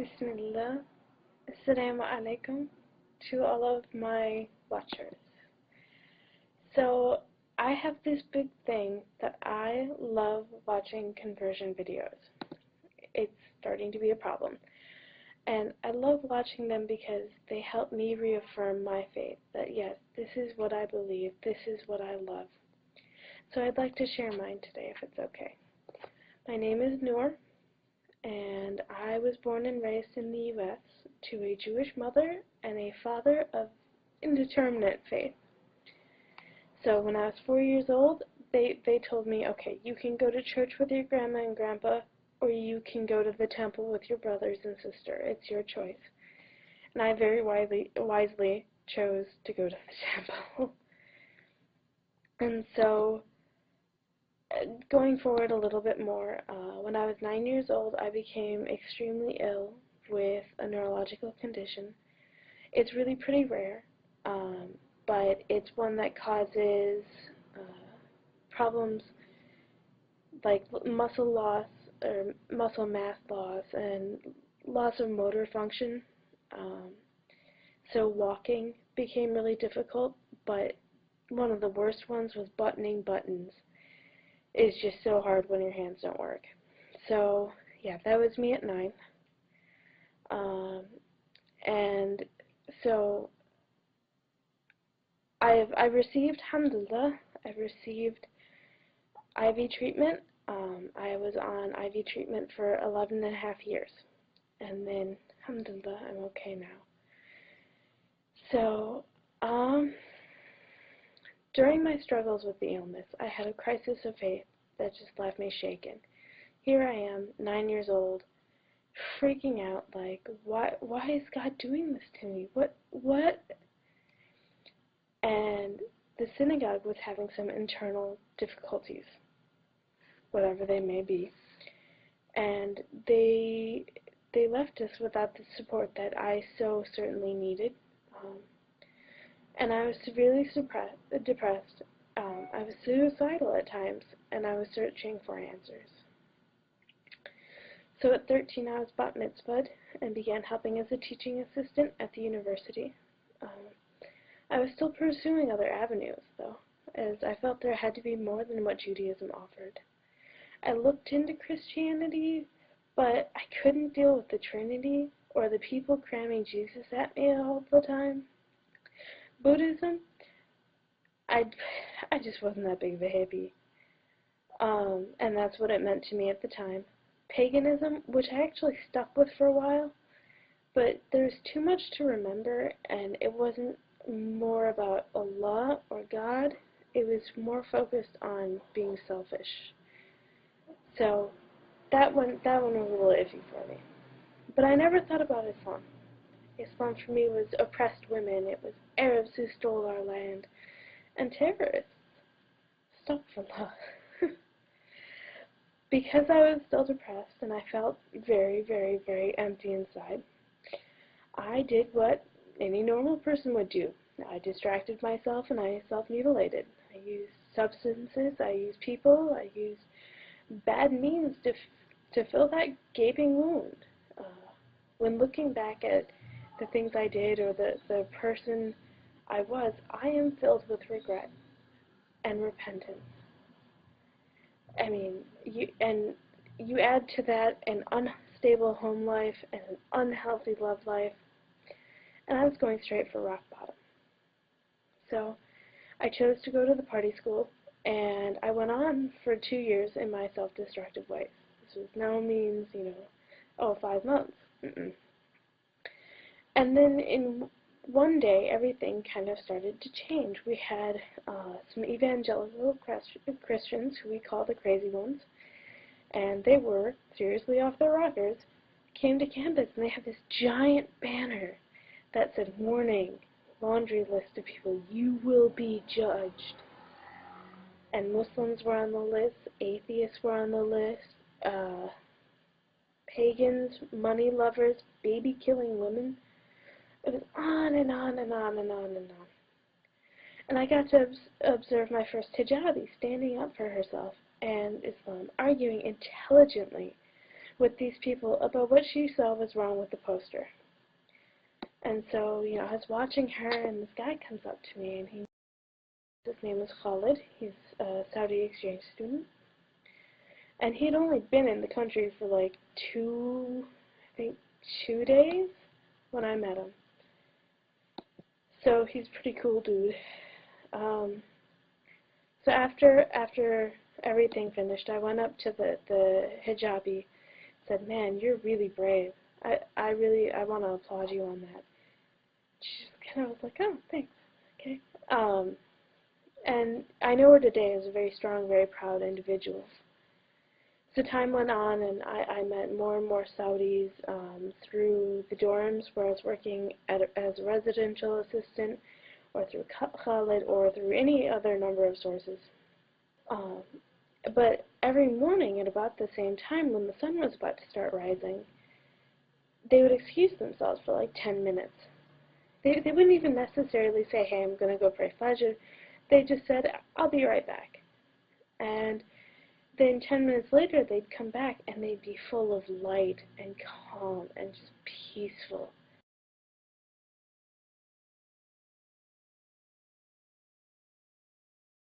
Bismillah. Assalamu alaikum to all of my watchers. So, I have this big thing that I love watching conversion videos. It's starting to be a problem. And I love watching them because they help me reaffirm my faith that yes, this is what I believe, this is what I love. So I'd like to share mine today if it's okay. My name is Noor, and I was born and raised in the U.S. to a Jewish mother and a father of indeterminate faith. So when I was 4 years old, they told me, okay, you can go to church with your grandma and grandpa, or you can go to the temple with your brothers and sister. It's your choice. And I very wisely chose to go to the temple. And so, going forward a little bit more, when I was 9 years old, I became extremely ill with a neurological condition. It's really pretty rare, but it's one that causes problems like muscle loss or muscle mass loss and loss of motor function. So walking became really difficult, but one of the worst ones was buttoning buttons. It's just so hard when your hands don't work. So yeah, that was me at 9. And so I've received, alhamdulillah, I've received IV treatment. I was on IV treatment for 11 and a half years. And then, alhamdulillah, I'm okay now. So, during my struggles with the illness, I had a crisis of faith that just left me shaken. Here I am, 9 years old, freaking out, like, why is God doing this to me? What? And the synagogue was having some internal difficulties, whatever they may be. And they left us without the support that I so certainly needed. And I was severely depressed. I was suicidal at times, and I was searching for answers. So at 13, I was bat mitzvahed and began helping as a teaching assistant at the university. I was still pursuing other avenues, though, as I felt there had to be more than what Judaism offered. I looked into Christianity, but I couldn't deal with the Trinity or the people cramming Jesus at me all the time. Buddhism, I just wasn't that big of a hippie. And that's what it meant to me at the time. Paganism, which I actually stuck with for a while, but there's too much to remember, and it wasn't more about Allah or God. It was more focused on being selfish. So that one was a little iffy for me. But I never thought about Islam. Islam for me was oppressed women, it was Arabs who stole our land, and terrorists. Astaghfirullah. Because I was still depressed and I felt very, very, very empty inside, I did what any normal person would do. I distracted myself and I self-mutilated. I used substances, I used people, I used bad means to fill that gaping wound. When looking back at the things I did or the person I was, I am filled with regret and repentance. I mean, you add to that an unstable home life and an unhealthy love life, and I was going straight for rock bottom. So I chose to go to the party school, and I went on for 2 years in my self-destructive ways. This was no means, 5 months. And then in one day, everything kind of started to change. We had some evangelical Christians, who we call the crazy ones, and they were seriously off their rockers, came to campus, and they had this giant banner that said, "Warning, laundry list of people, you will be judged." And Muslims were on the list, atheists were on the list, pagans, money lovers, baby-killing women. It was on and on and on and on and on. And I got to observe my first hijabi standing up for herself and Islam, arguing intelligently with these people about what she saw was wrong with the poster. And so, I was watching her, and this guy comes up to me, and his name is Khalid. He's a Saudi exchange student. And he'd only been in the country for like I think 2 days when I met him. So he's a pretty cool dude. So after everything finished, I went up to the hijabi, said, "Man, you're really brave. I want to applaud you on that." She just kind of was like, "Oh, thanks. Okay." And I know her today as a very strong, very proud individual. So time went on, and I met more and more Saudis through the dorms where I was working as a residential assistant, or through Khalid, or through any other number of sources. But every morning at about the same time when the sun was about to start rising, they would excuse themselves for like 10 minutes. They wouldn't even necessarily say, "Hey, I'm going to go pray Fajr." They just said, "I'll be right back." And then 10 minutes later, they'd come back, and they'd be full of light and calm and just peaceful.